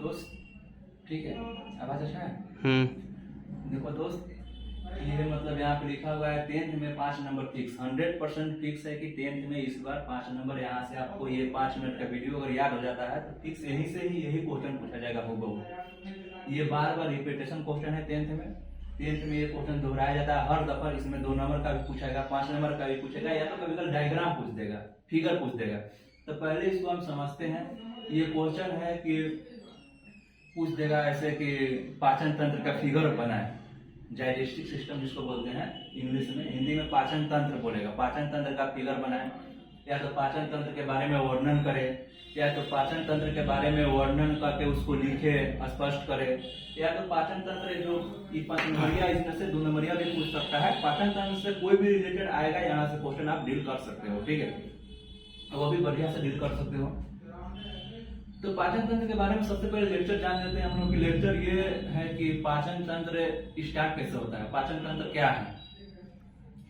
दोस्त, ठीक है, आवाज अच्छा है। देखो दोस्त, ये मतलब यहाँ पे लिखा हुआ है 10th में 5 नंबर फिक्स, 100% फिक्स है कि 10th में इस बार 5 नंबर। यहाँ से आपको ये 5 मिनट का वीडियो अगर याद हो जाता है तो फिक्स यहीं से ही यही क्वेश्चन पूछा जाएगा हूबहू। ये बार बार रिपीटेशन क्वेश्चन है 10th में। 10th में ये क्वेश्चन दोहराया जाता है हर दफा। इसमें 2 नंबर का भी पूछेगा, 5 नंबर का भी पूछेगा, या तो कभी कभी डायग्राम पूछ देगा, फिगर पूछ देगा। तो पहले इसको हम समझते हैं। ये क्वेश्चन है कि पूछ देगा ऐसे कि पाचन तंत्र का फिगर बनाए, डाइजेस्टिव सिस्टम जिसको बोलते हैं इंग्लिश में, हिंदी में पाचन तंत्र बोलेगा। पाचन तंत्र का फिगर बनाए, या तो पाचन तंत्र के बारे में वर्णन करे, या तो पाचन तंत्र के बारे में वर्णन करके उसको लिखे, स्पष्ट करे, या तो पाचन तंत्र जो 5 नंबरिया, इसमें से 2 नंबरिया भी पूछ सकता है। पाचन तंत्र से कोई भी रिलेटेड आएगा, यहाँ से क्वेश्चन आप डील कर सकते हो, ठीक है, वो भी बढ़िया से डील कर सकते हो। तो पाचन तंत्र के बारे में सबसे पहले लेक्चर जान लेते हैं हम लोग की। लेक्चर ये है कि पाचन तंत्र स्टार्ट कैसे होता है, पाचन तंत्र क्या है।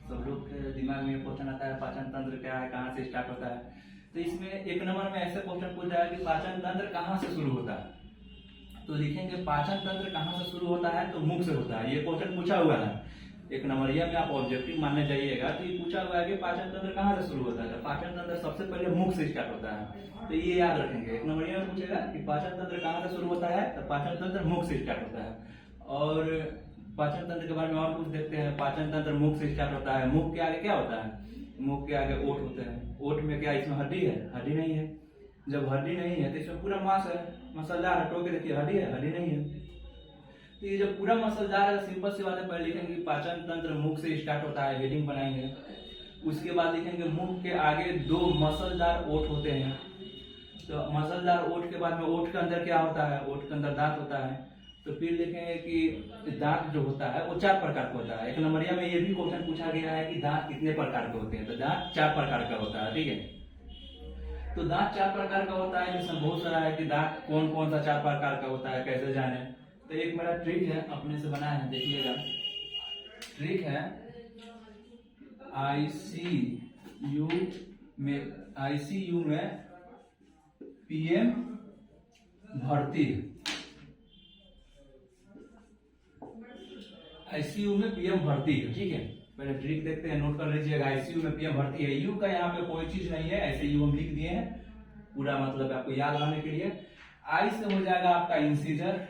सब लोग के दिमाग में क्वेश्चन आता है पाचन तंत्र क्या है, कहाँ से स्टार्ट होता है। तो इसमें 1 नंबर में ऐसे क्वेश्चन पूछ जाएगा कि पाचन तंत्र कहाँ से शुरू होता है। तो लिखेंगे पाचन तंत्र कहाँ से शुरू होता है, तो मुख से होता है। ये क्वेश्चन पूछा हुआ है 1 नंबरिया में, आप ऑब्जेक्टिव मानने जाइएगा। तो ये पूछा हुआ है कि पाचन तंत्र कहाँ से शुरू होता है, तो पाचन तंत्र सबसे पहले मुख से स्टार्ट होता है। तो ये याद रखेंगे। 1 नंबरिया में पूछेगा कि पाचन तंत्र कहाँ से शुरू होता है, तो पाचन तंत्र मुख से स्टार्ट होता है। और पाचन तंत्र के बारे में और कुछ देखते हैं। पाचन तंत्र मुख से स्टार्ट होता है। मुख के आगे क्या होता है, मुख के आगे ओठ होते हैं। ओठ में क्या इसमें हड्डी है, हड्डी नहीं है। जब हड्डी नहीं है तो इसमें पूरा मांस है, मसलदार है। टोके देखिए, हड्डी है, हड्डी नहीं है। तो ये जब पूरा मसलदार है, सिंपल सी बात है, पहले लिखेंगे पाचन तंत्र मुख से स्टार्ट होता है, हेडिंग बनाएंगे। उसके बाद लिखेंगे मुख के आगे 2 मसलदार ओठ होते हैं। तो मसलदार ओठ के बाद में ओठ के अंदर क्या होता है, ओठ के अंदर दांत होता है। तो फिर लिखेंगे कि दांत जो होता है वो 4 प्रकार का होता है। 1 नंबरिया में ये भी क्वेश्चन पूछा गया है कि दांत कितने प्रकार के होते हैं, तो दांत 4 प्रकार का होता है, ठीक है। तो दांत 4 प्रकार का होता है, जिसमें बहुत सारा है कि दांत कौन कौन सा 4 प्रकार का होता है, कैसे जाने। तो एक मेरा ट्रिक है, अपने से बनाया है, देखिएगा। ट्रिक है आईसीयू में पीएम भर्ती, आईसीयू में पीएम भर्ती है, ठीक है। पहले ट्रिक देखते हैं, नोट कर लीजिएगा। आईसीयू में पीएम भर्ती है। यू का यहाँ पे कोई चीज नहीं है, ऐसे यू हम लिख दिए हैं, पूरा मतलब आपको याद रहने के लिए। आई से हो जाएगा आपका इंसीजर,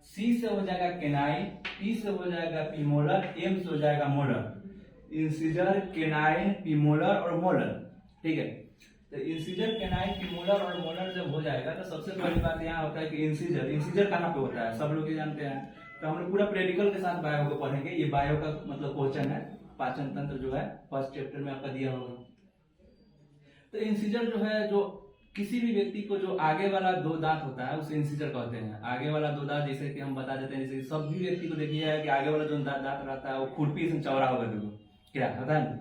सी से हो जाएगा केनाइन, पी से हो जाएगा पीमोलर, एम से हो जाएगा मोलर। इंसीजर, केनाइन, पीमोलर और मोलर, ठीक है। तो इंसीजर, केनाइन, पीमोलर और मोलर जब हो जाएगा तो सबसे पहली बात यहाँ होता है कि इंसीजर कहाँ पे होता है, सब लोग ये जानते हैं। तो हम लोग पूरा प्रैक्टिकल के साथ बायो को पढ़ेंगे। ये बायो का मतलब क्वेश्चन है, पाचन तंत्र जो है फर्स्ट चैप्टर में आपका दिया होगा। तो इंसीजर जो है, जो किसी भी व्यक्ति को जो आगे वाला 2 दांत होता है उसे इंसीजर कहते हैं। आगे वाला 2 दांत, जैसे कि हम बता देते हैं, जैसे सब भी व्यक्ति को देखिए है कि आगे वाला जो दांत रहता है वो खुरपी से चौड़ा होगा, देखो क्या होता है।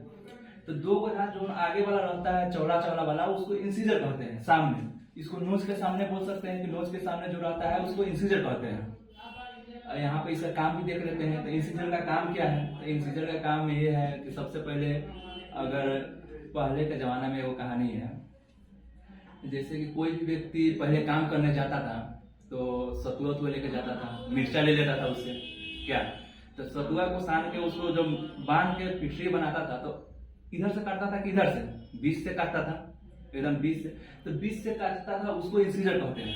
तो 2 का दांत जो आगे वाला रहता है चौड़ा चौड़ा वाला, उसको इंसीजर कहते हैं। सामने इसको नोज के सामने बोल सकते हैं कि नोज के सामने जो रहता है उसको इंसीजर कहते हैं। यहाँ पे इसका काम भी देख लेते हैं। तो इंसीजर का काम क्या है, तो इंसीजर का काम ये है कि सबसे पहले, अगर पहले के जमाना में वो कहानी है, जैसे कि कोई भी व्यक्ति पहले काम करने जाता था तो सतुआ तो लेके जाता था, मिर्चा ले लेता था उससे, क्या, तो सतुआ को सान के उसको जब बांध के पिठरी बनाता था तो इधर से काटता था कि इधर से, बीच से काटता था, एकदम बीच से। तो बीच से काटता था, उसको इंसीजर कहते हैं,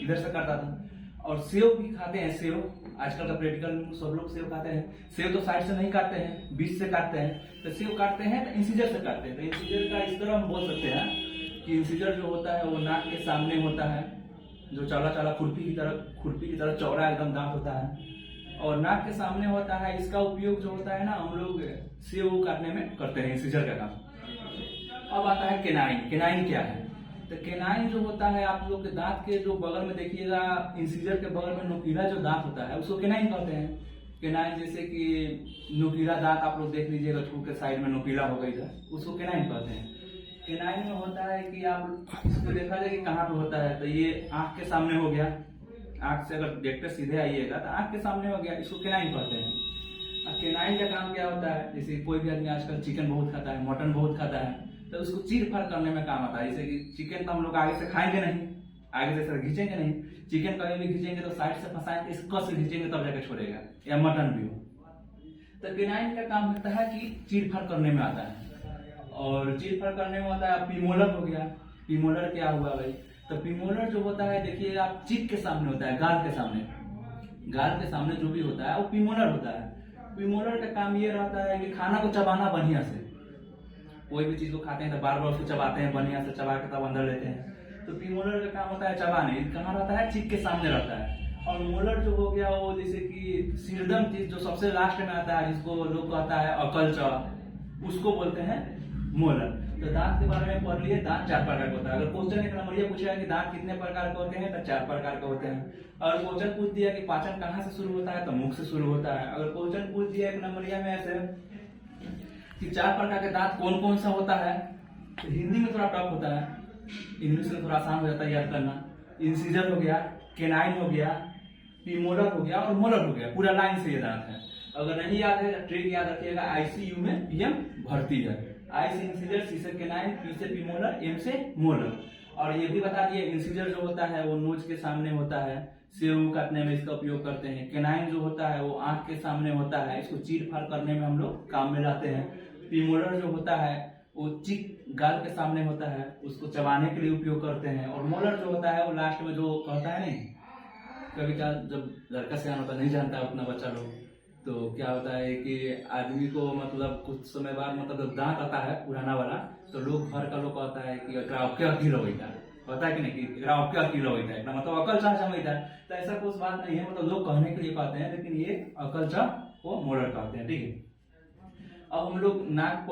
इधर से काटता था। और सेव भी खाते हैं, सेव आजकल का प्रैक्टिकल में सब लोग सेव खाते हैं। सेव तो साइड से नहीं काटते हैं, बीच से काटते हैं। तो सेव काटते हैं तो इंसीजर से काटते हैं। तो इंसीजर का इस तरह हम बोल सकते हैं कि इंसीजर जो होता है वो नाक के सामने होता है, जो चौड़ा चौड़ा खुरपी की तरह चौड़ा एकदम दांत होता है, और नाक के सामने होता है। इसका उपयोग जो होता है ना, हम लोग सेव काटने में करते हैं, इंसीजर का काम। अब आता है केनाइन। केनाइन क्या है, तो केनाइन जो होता है, आप लोग के दांत के जो बगल में देखिएगा, इंसीजर के बगल में नुकीला जो दांत होता है उसको केनाइन कहते हैं। केनाइन जैसे कि नुकीला दांत आप लोग देख लीजिएगा, छू के साइड में नुकीला हो गई है, उसको केनाइन कहते हैं। केनाइन में होता है कि आप इसको देखा जाए कि कहाँ पे होता है, तो ये आंख के सामने हो गया। आंख से अगर देखते सीधे आइएगा तो आंख के सामने हो गया, इसको केनाइन कहते हैं। अब केनाइन का काम क्या होता है, जैसे कोई भी आदमी आजकल चिकन बहुत खाता है, मटन बहुत खाता है, तो उसको चीर फाड़ करने में काम आता है। जैसे कि चिकन तो हम लोग आगे से खाएंगे नहीं, आगे से सर खींचेंगे नहीं। चिकन कभी भी खींचेंगे तो साइड से फंसाएंगे, इस कस से खींचेंगे तब जाकर छोड़ेगा, या मटन भी हो। तो केनाइन का काम होता है कि चीर फाड़ करने में आता है, और चीर फाड़ करने में होता है पीमोलर हो गया। पीमोलर क्या हुआ भाई, तो पीमोलर जो होता है देखिए आप चिक के सामने होता है, गाल के सामने, गाल के सामने जो भी होता है वो पीमोलर होता है। पीमोलर का काम ये रहता है कि खाना को चबाना बढ़िया से, कोई भी चीज को खाते हैं तो बार बार उसको चबाते हैं, बढ़िया से चबा के तब अंदर लेते हैं। तो पीमोलर का काम होता है चबाने, कहाँ रहता है, चिक के सामने रहता है। और मोलर जो हो गया वो जैसे कि सिरदम चीज जो सबसे लास्ट में आता है, जिसको लोग कहता है अकलचा, उसको बोलते हैं मोलर। तो दांत के बारे में पढ़ लिए, दांत 4 प्रकार का होता है। अगर क्वेश्चन एक नंबर ये पूछेगा कि दांत कितने प्रकार के होते हैं, तो 4 प्रकार के होते हैं। और क्वेश्चन पूछ दिया कि पाचन कहाँ से शुरू होता है, तो मुख से शुरू होता है। अगर क्वेश्चन पूछ दिया एक नंबरिया में ऐसे कि 4 प्रकार के दांत कौन कौन सा होता है, तो हिंदी में थोड़ा टफ होता है, इंग्लिश में थोड़ा आसान हो जाता है याद करना। इंसिजर हो गया, केनाइन हो गया, पीमोलर हो गया और मोलर हो गया, पूरा लाइन से ये दांत है। अगर नहीं याद है तो ट्रिक याद रखिएगा, आईसीयू में पीएम भर्ती है। आई से इंसिजर, सी से केनाइन, पी से पीमोलर, एम से मोलर। और ये भी बता दिए इंसिजर जो होता है वो नोज के सामने होता है, सेव काटने में इसका उपयोग करते हैं। केनाइन जो होता है वो आंख के सामने होता है, इसको चीर फाड़ करने में हम लोग काम में लाते हैं। पीमोलर जो होता है वो चिक गाल के सामने होता है, उसको चबाने के लिए उपयोग करते हैं। और मोलर जो होता है वो लास्ट में जो कहता है नहीं, कभी क्या जब लड़का सियान होता नहीं जानता उतना बच्चा लोग, तो क्या होता है कि आदमी को मतलब कुछ समय बाद मतलब दांत आता है पुराना वाला, तो लोग घर का लोग कहता है कि क्या किलो होता है, पता है कि नहीं कि क्या किलो होता है, मतलब अकल चाह समझता है। तो ऐसा कुछ बात नहीं है, मतलब लोग कहने के लिए कहते हैं, लेकिन ये अकल चाह को मोलर कहते हैं। ठीक है, अब हम लोग नाक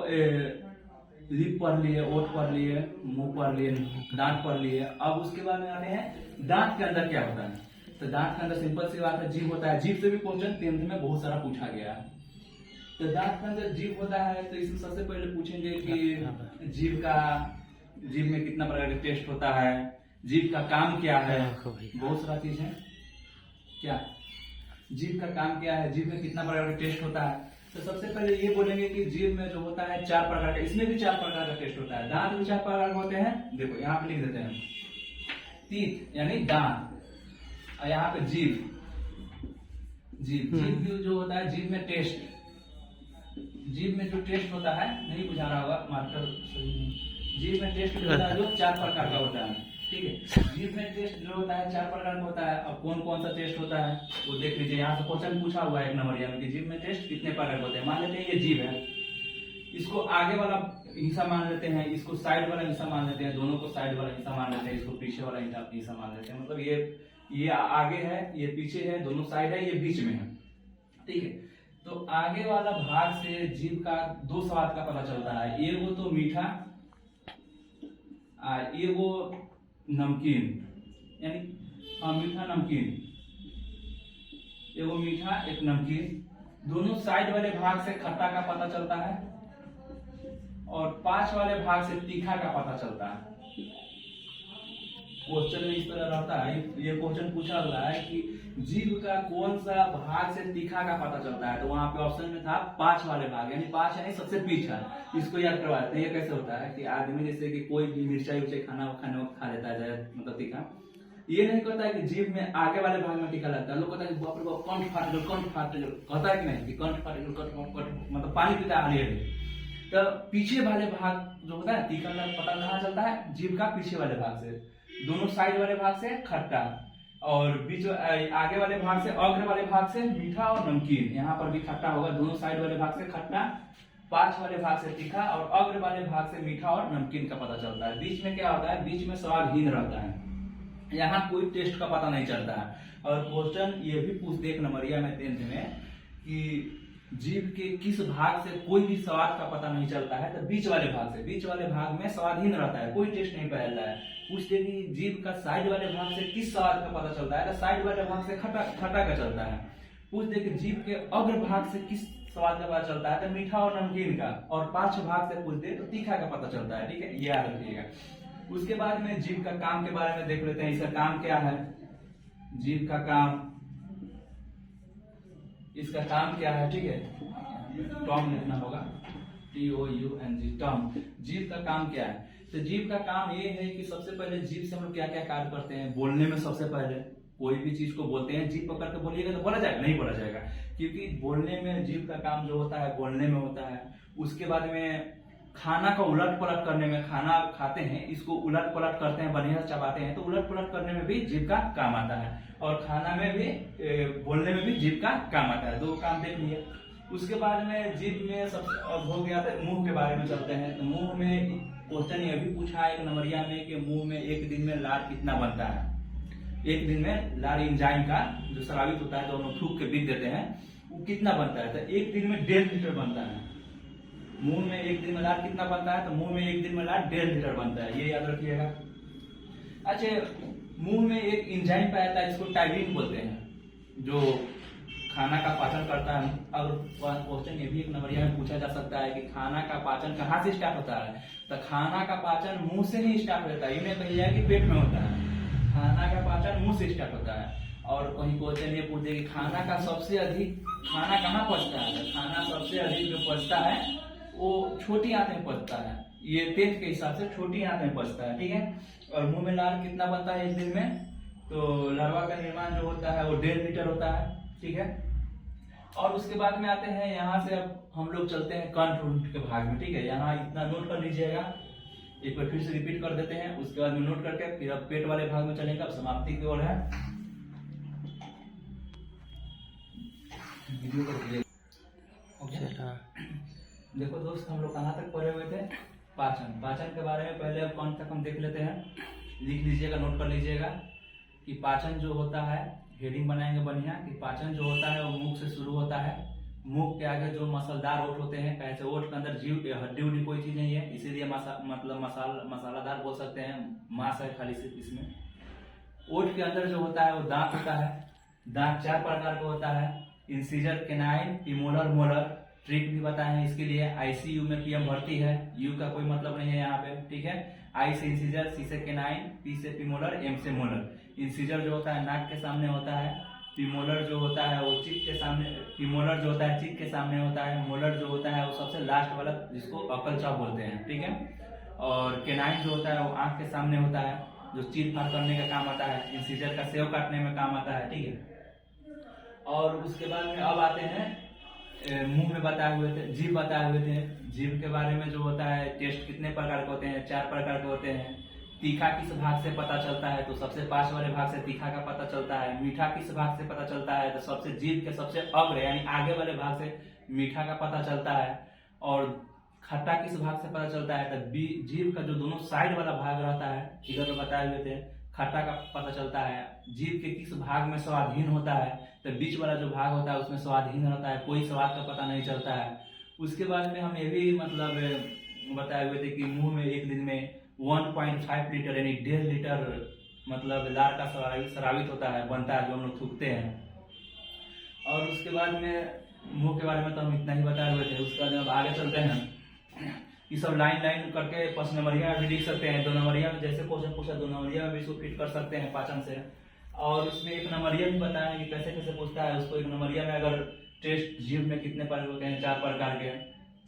लिप पढ़ लिए, ओठ पढ़ लिए, मुंह पढ़ लिए, दांत पढ़ लिए। अब उसके बाद में आते हैं दांत के अंदर क्या होता है। तो दांत के अंदर सिंपल सी बात है, जीभ होता है। जीभ से भी क्वेश्चन 10th में बहुत सारा पूछा गया है। तो दांत के अंदर जीभ होता है, तो इसमें सबसे पहले पूछेंगे कि जीभ में कितना प्रकार का टेस्ट होता है, जीभ का काम क्या है, बहुत सारा चीज है। क्या जीभ का काम क्या है, जीभ में कितना प्रकार का टेस्ट होता है। तो सबसे पहले ये बोलेंगे कि जीभ में जो होता है 4 प्रकार का, इसमें भी 4 प्रकार का टेस्ट होता है। दांत भी 4 प्रकार के होते हैं, देखो यहाँ पे लिख देते हैं, टीथ यानी दांत, और यहाँ पे जीभ भी जो होता है, जीभ में टेस्ट, जीभ में जो टेस्ट होता है, नहीं बुझा रहा होगा मार्कर सही नहीं, जीभ में टेस्ट जो होता है जो 4 प्रकार का होता है। ठीक है, जीभ में टेस्ट जो होता है 4 प्रकार का होता है। अब कौन कौन सा टेस्ट होता है वो देख लीजिए, यहाँ से क्वेश्चन पूछा हुआ है एक नंबर में कि जीभ में टेस्ट कितने प्रकार के होते हैं। मान लेते हैं ये जीभ है, इसको आगे वाला हिस्सा मान लेते हैं, इसको साइड वाला हिस्सा मान लेते हैं, दोनों को साइड वाला हिस्सा मान लेते हैं, इसको पीछे वाला हिस्सा मान लेते हैं। मतलब ये आगे है, ये पीछे है, दोनों साइड है, ये बीच में है। ठीक है, तो आगे वाला भाग से जीभ का 2 स्वाद का पता चलता है, एगो तो मीठा, एगो नमकीन, यानी मीठा नमकीन, एगो मीठा एक नमकीन। दोनों साइड वाले भाग से खट्टा का पता चलता है, और 5 वाले भाग से तीखा का पता चलता है। क्वेश्चन में इस तरह रहता है, ये क्वेश्चन पूछा हुआ है कि जीभ का कौन सा भाग से तीखा का पता चलता है, तो वहां पे ऑप्शन में था 5 वाले भाग, यानी 5 यानी सबसे पीछा। इसको याद करवाते हैं। ये कैसे होता है कि आदमी जैसे कि कोई भी मिर्चाई उर्चाई खाने वक्त खा लेता है, मतलब तीखा, ये नहीं कहता है कि जीभ में आगे वाले भाग में तीखा लगता है। लोग कहता है बाप रे बाप कंठ फाट गया, कहता है कि नहीं कि कंठ फाट गया, मतलब पानी पीता है। तो पीछे वाले भाग जो होता है तीखा का पता कहाँ चलता है, जीभ का पीछे वाले भाग से, दोनों साइड वाले भाग से खट्टा, और बीच आगे वाले भाग से, अग्र वाले भाग से मीठा और नमकीन। यहाँ पर भी खट्टा होगा, दोनों साइड वाले भाग से खट्टा, 5 वाले भाग से तीखा, और अग्र वाले भाग से मीठा और नमकीन का पता चलता है। बीच में क्या होता है, बीच में स्वादहीन रहता है, यहाँ कोई टेस्ट का पता नहीं चलता है। और क्वेश्चन ये भी पूछते एक नंबरिया में 10th में कि जीभ के किस भाग से कोई भी स्वाद का पता नहीं चलता है, तो बीच वाले भाग से, बीच वाले भाग में स्वादहीन रहता है, कोई टेस्ट नहीं फैलता है। पूछते कि जीभ का साइड वाले भाग से किस स्वाद का पता चलता है, तो साइड वाले भाग से खट्टा का चलता है। पूछते कि जीभ के अग्र भाग से किस स्वाद का पता चलता है, तो मीठा और नमकीन का, और 5 भाग से पूछते तो तीखा का पता चलता है। ठीक है, ये याद रखिएगा। उसके बाद में जीभ का काम के बारे में देख लेते हैं, इसका काम क्या है। जीभ का काम, इसका काम क्या है, ठीक है, टॉम लिखना होगा, TOUNG, टॉम। जीभ का काम क्या है, तो जीभ का काम ये है कि सबसे पहले जीभ से हम लोग क्या क्या कार्य करते हैं। बोलने में सबसे पहले कोई भी चीज को बोलते हैं, जीभ पकड़ के बोलिएगा तो बोला जाएगा? नहीं बोला जाएगा, क्योंकि बोलने में जीभ का काम जो होता है बोलने में होता है। उसके बाद में खाना का उलट पलट करने में, खाना खाते हैं इसको उलट पलट करते हैं, बढ़िया से चबाते हैं, तो उलट पलट करने में भी जीभ का काम आता है। और खाना में भी, बोलने में भी जीभ का काम आता है। दो काम देख लिए। उसके बाद में जीभ में सबसे अब हो गया तो मुंह के बारे में चलते हैं। तो मुंह में क्वेश्चन ये भी पूछा है एक नंबरिया में कि मुंह में एक दिन में लार कितना बनता है। एक दिन में लार एंजाइम का जो स्रावित होता है, जो हम लोग थूक के बिक देते हैं, वो कितना बनता है? तो एक दिन में 1.5 लीटर बनता है। मुंह में एक दिन में लार कितना बनता है? तो मुंह में एक दिन में लार 1.5 लीटर बनता है, ये याद रखिएगा। अच्छा, मुंह में एक एंजाइम पाया जाता है जिसको टाइबिन बोलते हैं, जो खाना का पाचन करता है। और क्वेश्चन ये भी एक नंबरिया में पूछा जा सकता है कि खाना का पाचन कहाँ से स्टार्ट होता है? तो खाना का पाचन मुंह से ही स्टार्ट होता है। इन्हें कही जाए कि पेट में होता है। खाना का पाचन मुंह से स्टार्ट होता है। और कहीं क्वेश्चन ये पूछे कि खाना का सबसे अधिक खाना कहाँ पचता है? तो खाना सबसे अधिक जो पचता है वो छोटी आंत में पचता है। ये टेस्ट के हिसाब से छोटी आंत में पचता है, ठीक है। और मुंह में लार कितना बनता है एक दिन में? तो लार्वा का निर्माण जो होता है वो 1.5 लीटर होता है, ठीक है। और उसके बाद में आते हैं यहाँ से, अब हम लोग चलते हैं कंठ के भाग में, ठीक है। यहाँ इतना नोट कर लीजिएगा, एक बार फिर से रिपीट कर देते हैं, उसके बाद में नोट करके फिर अब पेट वाले भाग में चलेंगे। अब समाप्ति की ओर है। वीडियो को देखो दोस्त, हम लोग कहाँ तक पढ़े हुए थे? पाचन। पाचन के बारे में पहले अब कौन तक हम देख लेते हैं। लिख लीजिएगा, नोट कर लीजिएगा कि पाचन जो होता है, हेडिंग बनाएंगे बढ़िया, कि पाचन जो होता है वो मुख से शुरू होता है। मुख के आगे जो मसालेदार ओठ होते हैं, कैसे ओठ के अंदर जीव हड्डी उड्डी कोई चीज नहीं है, इसीलिए मसालादार बोल सकते हैं, मांस है खाली सिर्फ इसमें। ओठ के अंदर जो होता है वो दांत होता है। दांत 4 प्रकार का होता है, incisor, canine, premolar, molar. Trick भी बताए हैं इसके लिए। आईसीयू में पीएम भर्ती है, यू का कोई मतलब नहीं है यहाँ पे, ठीक है। आई से इंसिजर, सी से केनाइन, पी से प्रीमोलर, एम से मोलर। इंसिजर जो होता है नाक के सामने होता है। प्रीमोलर जो होता है वो चिक के सामने, प्रीमोलर जो होता है चिक के सामने होता है। मोलर जो होता है वो सबसे लास्ट वाला, जिसको अकल चाप बोलते हैं, ठीक है। और केनाइन जो होता है वो आंख के सामने होता है, जो चीर फाड़ करने का काम आता है। इंसिजर का सेव काटने में काम आता है, ठीक है। और उसके बाद में अब आते हैं मुंह में बताए हुए थे, जीभ बताए हुए थे। जीभ के बारे में जो होता है, टेस्ट कितने प्रकार के होते हैं? 4 प्रकार के होते हैं। तीखा किस भाग से पता चलता है? तो सबसे पास वाले भाग से तीखा का पता चलता है। मीठा किस भाग से पता चलता है? तो सबसे जीभ के सबसे अग्र यानी आगे वाले भाग से मीठा का पता चलता है। और खट्टा किस भाग से पता चलता है? तो जीभ का जो दोनों साइड वाला भाग रहता है, इधर तो बताए हुए थे, खट्टा का पता चलता है। जीभ के किस भाग में स्वादहीन होता है? तो बीच वाला जो भाग होता है उसमें स्वादहीन रहता है, कोई स्वाद का पता नहीं चलता है। उसके बाद में हम ये भी मतलब बताए हुए थे कि मुंह में एक दिन में 1.5 लीटर यानी 1.5 लीटर मतलब लार का स्रावित होता है, बनता है, जो हम लोग थूकते हैं। और उसके बाद में मुंह के बारे में तो हम इतना ही बताए हुए थे। उसके बाद अब आगे चलते हैं। ये सब लाइन लाइन करके 5 नंबरिया में भी लिख सकते हैं। 2 नंबरिया में जैसे क्वेश्चन पूछा 2 नंबरिया में भी इसको फिट कर सकते हैं पाचन से। और उसमें 1 नंबरिया भी बताया कि कैसे कैसे पूछता है उसको। 1 नंबरिया में अगर टेस्ट जीभ में कितने प्रकार होते हैं? 4 प्रकार के।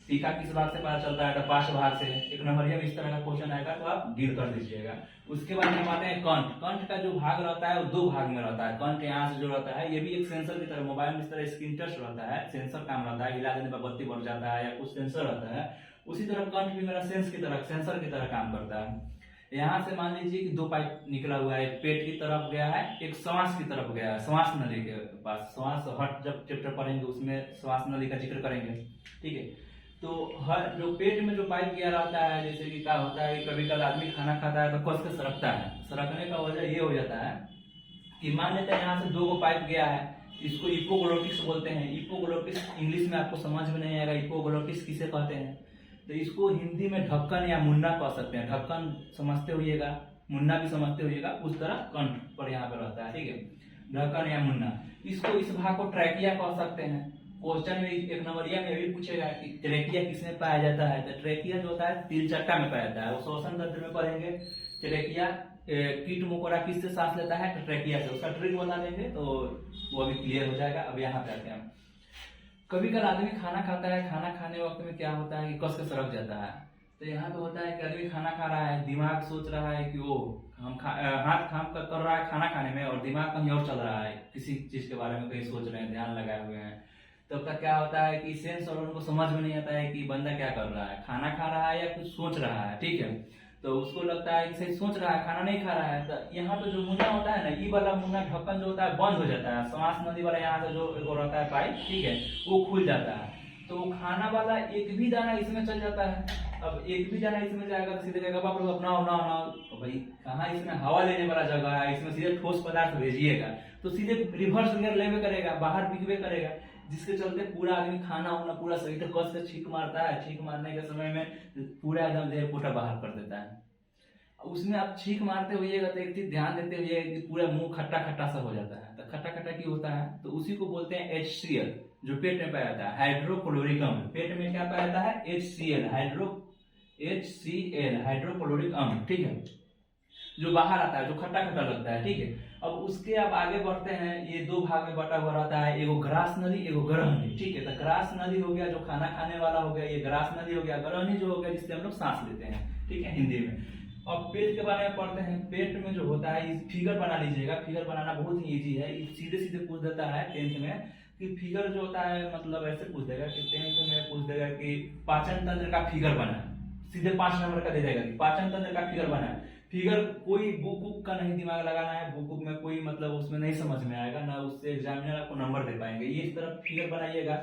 तीखा किस भाग से पता चलता है? तो पार्श्व भाग से। 1 नंबरिया में इस तरह का क्वेश्चन आएगा तो आप डील कर दीजिएगा। उसके बाद हम आते हैं कंठ। कंठ का जो भाग रहता है वो 2 भाग में रहता है। कंठ यहाँ से जो रहता है ये भी एक सेंसर की तरह, मोबाइल में इस तरह स्क्रीन टच रहता है, सेंसर काम रहता है, हिला देने पर बत्ती बढ़ जाता है या कुछ सेंसर रहता है। उसी तरह कंठ भी मेरा सेंसर की तरह काम करता है। यहाँ से मान लीजिए कि 2 पाइप निकला हुआ है, एक पेट की तरफ गया है, एक श्वास की तरफ गया है, श्वास नली के पास। श्वास हट जब चैप्टर पढ़ेंगे उसमें श्वास नली का जिक्र करेंगे, ठीक है। तो हर जो पेट में जो पाइप गया रहता है, जैसे कि क्या होता है कि कभी कभी आदमी खाना खाता है तो कस के सरकता है। सरकने का वजह ये हो जाता है कि मान लेते हैं यहाँ से 2 पाइप गया है, इसको इपोग्लोटिस बोलते हैं। इपोग्लोटिस इंग्लिश में आपको समझ में नहीं आएगा, इपोग्लोटिस किसे कहते हैं? तो इसको हिंदी में ढक्कन या मुन्ना कह सकते हैं। ढक्कन समझते होइएगा, मुन्ना भी समझते होइएगा, उस तरह कंठ पर यहाँ पे रहता है, ठीक है, ढक्कन या मुन्ना। इसको इस भाग को ट्रैकिया कह सकते हैं। क्वेश्चन में 1 नंबरिया में भी पूछेगा कि ट्रैकिया किसमें पाया जाता है? तो ट्रैकिया जो होता है तिलचट्टा में पाया जाता है। वो श्वसन तंत्र में पढ़ेंगे। ट्रैकिया कीट मकोड़ा किससे सांस लेता है? तो ट्रैकिया से। उसका ट्रिक बता देंगे तो वो भी क्लियर हो जाएगा। अब यहाँ पे आते हैं। कभी कभी आदमी खाना खाता है, खाना खाने वक्त में क्या होता है कि कस के सरक जाता है। तो यहाँ पे होता है कि आदमी खाना खा रहा है, दिमाग सोच रहा है कि वो हाथ काम कर रहा है खाना खाने में, और दिमाग कहीं और चल रहा है, किसी चीज के बारे में कहीं सोच रहे हैं, ध्यान लगाए हुए हैं। तब तक क्या होता है कि सेंस और उनको समझ में नहीं आता है कि बंदा क्या कर रहा है, खाना खा रहा है या कुछ सोच रहा है, ठीक है। तो उसको लगता है कि सही सोच रहा है, खाना नहीं खा रहा है। तो यहाँ पे जो मुन्ना होता है ना, ये वाला मुन्ना ढक्कन जो होता है बंद हो जाता है, सांस नदी वाला यहाँ से जो रहता है पाइप, ठीक है, वो खुल जाता है। तो खाना वाला एक भी दाना इसमें चल जाता है। अब एक भी दाना इसमें जाएगा तो सीधे कहेगा बाप रे अपनाओ ना ना, तो भाई कहाँ इसमें हवा लेने वाला जगह है, इसमें सीधे ठोस पदार्थ भेजिएगा तो सीधे रिवर्स गियर लेवे करेगा, बाहर बिकवे करेगा, जिसके चलते पूरा आदमी खाना वाना पूरा सही तो कस से छींक मारता है। छींक मारने के समय में पूरा एकदम देह पोटा बाहर कर देता है। उसमें आप छींक मारते होइएगा तो एक चीज ध्यान देते हुए कि पूरा मुंह खट्टा खट्टा सा हो जाता है। तो खट्टा खट्टा क्यों होता है? तो उसी को बोलते हैं HCl, जो पेट में पाया जाता है, हाइड्रोक्लोरिक अम्ल। पेट में क्या पाया जाता है? HCl, हाइड्रोक्लोरिक अम्ल, ठीक है, जो बाहर आता है, जो खट्टा खट्टा लगता है, ठीक है। अब उसके आप आगे बढ़ते हैं, ये दो भाग में बटा हुआ रहता है, एगो ग्रास नदी, एगो ग्रह नदी, ठीक है। तो ग्रास नदी हो गया जो खाना खाने वाला हो गया, ये ग्रास नदी हो गया। ग्रह नदी जो हो गया जिससे हम लोग सांस लेते हैं, ठीक है, हिंदी में। अब पेट के बारे में पढ़ते हैं। पेट में जो होता है, इस फिगर बना लीजिएगा। फिगर बनाना बहुत ही इजी है, सीधे सीधे पूछ देता है 10th में कि फिगर जो होता है, मतलब ऐसे पूछ देगा कि 10th में पूछ देगा कि पाचन तंत्र का फिगर बना, सीधे 5 नंबर का दे देगा कि पाचन तंत्र का फिगर बना है। फिगर कोई बुक का नहीं दिमाग लगाना है, बुक में कोई मतलब उसमें नहीं समझ में आएगा ना, उससे एग्जामिनर आपको नंबर दे पाएंगे। ये इस तरह फिगर बनाइएगा।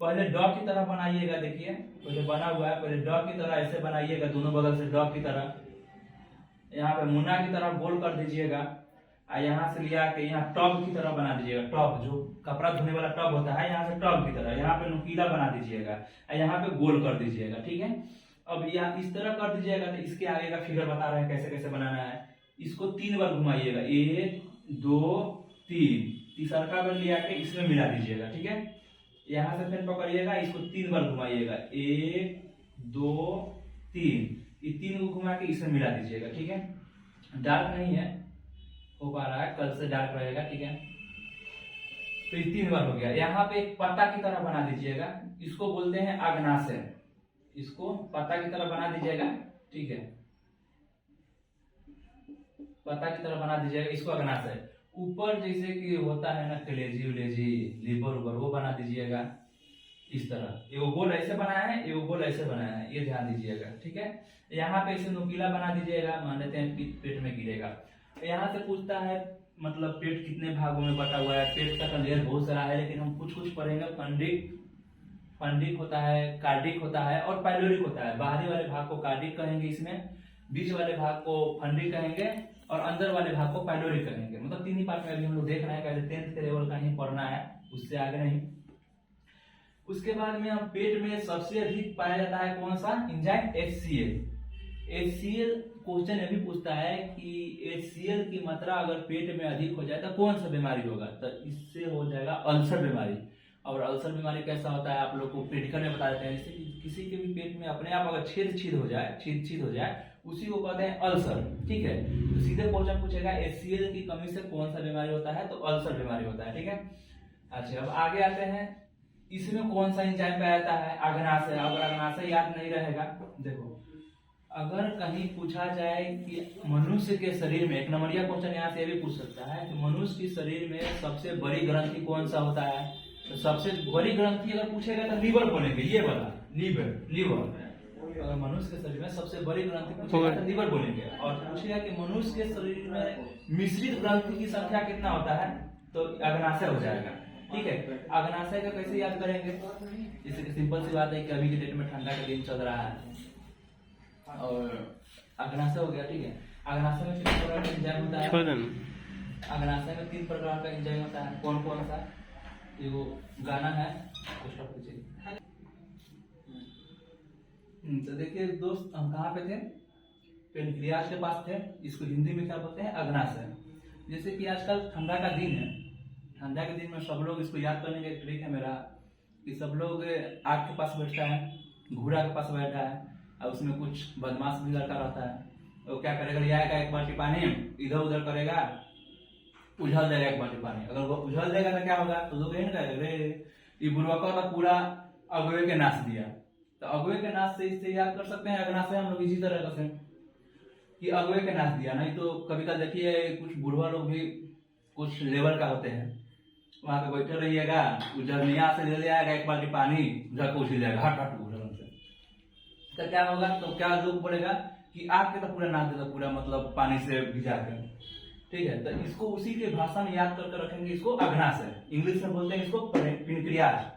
पहले डॉग की तरह बनाइएगा, देखिए पहले बना हुआ है, पहले डॉग की तरह ऐसे बनाइएगा, दोनों बगल से डॉग की तरह। यहाँ पे मुन्ना की तरह गोल कर दीजिएगा, और यहाँ से लिया के यहाँ टॉप की तरह बना दीजिएगा। टॉप जो कपड़ा धोने वाला टॉप होता है, यहाँ से टॉप की तरह, यहाँ पे नुकीला बना दीजिएगा, और यहाँ पे गोल कर दीजिएगा, ठीक है। अब यहाँ इस तरह कर दीजिएगा। तो इसके आगे का फिगर बता रहे हैं कैसे कैसे बनाना है। इसको 3 बार घुमाइएगा, 1 2 3, तीसरा बार लिया के इसमें मिला दीजिएगा, ठीक है। यहाँ से पेन पकड़िएगा, इसको 3 बार घुमाइएगा, 1 2 3, ये 3 को घुमा के इसमें मिला दीजिएगा, ठीक है। डार्क नहीं है हो पा रहा है, कल से डार्क रहेगा, ठीक है। तो ये 3 बार हो गया। यहाँ पे एक पत्ता की तरह बना दीजिएगा, इसको बोलते हैं अग्नाशय। इसको पत्ता की तरह बना दीजिएगा, ठीक है, पत्ता की तरह बना दीजिएगा, इसको अग्नाशय। ऊपर जैसे कि होता है ना कलेजी उलेजी, लिवर उबर, वो बना दीजिएगा इस तरह। एगो गोल ऐसे बनाया है, एगो गोल ऐसे बनाया है, ये ध्यान दीजिएगा, ठीक है। यहाँ पे इसे नुकीला बना दीजिएगा, मान लेते हैं पेट में गिरेगा। यहाँ से पूछता है मतलब पेट कितने भागों में बटा हुआ है। पेट का लेयर बहुत सारा है, लेकिन हम कुछ कुछ पढ़ेंगे। फंडिक होता है, कार्डिक होता है और पाइलोरिक होता है। बाहरी वाले भाग को कार्डिक कहेंगे, इसमें बीच वाले भाग को फंडिक कहेंगे, और अंदर वाले भाग को पाइलोरिक कहेंगे। मतलब 3 ही पार्ट में अभी हम लोग देख रहे हैं, पहले 10th के लेवल का ही पढ़ना है, उससे आगे नहीं। उसके बाद में हम पेट में सबसे अधिक पाया जाता है कौन सा एंजाइम? HCl। क्वेश्चन ये भी पूछता है कि HCl की मात्रा अगर पेट में अधिक हो जाए तो कौन सा बीमारी होगा? तो इससे हो जाएगा अल्सर बीमारी। और अल्सर बीमारी कैसा होता है आप लोग को मेडिकल में बता देते हैं। जैसे कि किसी के भी पेट में अपने आप अगर छेद हो जाए उसी को कहते हैं अल्सर, ठीक है। तो सीधे क्वेश्चन पूछेगा HCl की कमी से कौन सा बीमारी होता है? तो अल्सर बीमारी होता है, ठीक है। अच्छा, अब आगे आते हैं, इसमें कौन सा एंजाइम पाया जाता है? अग्नाशय। अगर अग्नाशय याद नहीं रहेगा, देखो अगर कहीं पूछा जाए कि मनुष्य के शरीर में, एक नंबरिया क्वेश्चन यहाँ से भी पूछ सकता है कि मनुष्य के शरीर में सबसे बड़ी ग्रंथि कौन सा होता है? तो सबसे बड़ी ग्रंथि अगर पूछेगा तो लीवर बोलेंगे, ये वाला लीवर। अगर मनुष्य के शरीर में सबसे बड़ी ग्रंथि पूछेगा तो लीवर बोलेंगे। और पूछेगा कि मनुष्य के शरीर में मिश्रित ग्रंथि की संख्या कितना होता है? तो अग्नाशय हो जाएगा, ठीक है। अग्नाशय का कैसे याद करेंगे? जैसे सिंपल सी बात है कि अभी के डेट में ठंडा का दिन चल रहा है और अग्नाशय हो गया, ठीक है। अग्नाशय में 3 प्रकार का एंजाइम होता है। अग्नाशय में 3 प्रकार का एंजाइम होता है। कौन कौन सा? ये वो गाना है, तो देखिए दोस्त, हम कहाँ पे थे? पेनक्रियाज के पास थे। इसको हिंदी में क्या बोलते हैं? अग्नाशय। जैसे कि आजकल ठंडा का दिन है, ठंडा के दिन में सब लोग इसको याद करने का ट्रिक है मेरा कि सब लोग आग के पास बैठता है, घूरा के पास बैठा है, और उसमें कुछ बदमाश भी लड़का रहता है। तो क्या करेगा? ले आएगा एक बाल्टी पानी, इधर उधर करेगा, उझल देगा एक बाल्टी पानी। अगर वो उझल देगा तो क्या होगा? तो लोग यही ना कहेगा, ये बुढ़वा का पूरा अगवे के नाश दिया। तो अगुए के नाश से इससे याद कर सकते हैं, अगना से हम लोग इसी तरह करते हैं कि अगुए के नाश दिया। नहीं तो कभी कभी देखिए कुछ बुढ़वा लोग भी कुछ लेवल का होते हैं, वहां पे बैठे रहिएगा, जर्निया से ले आएगा एक बाल्टी पानी, उधर उछल जाएगा हट हट उधर से, तो क्या होगा, तो क्या लोग बोलेगा कि आपके तो पूरा नाश देता पूरा, मतलब पानी से भिजा के, ठीक है। तो इसको उसी के भाषा में याद करके रखेंगे, इसको अगना से, इंग्लिश में बोलते हैं इसको पिनक्रियाज।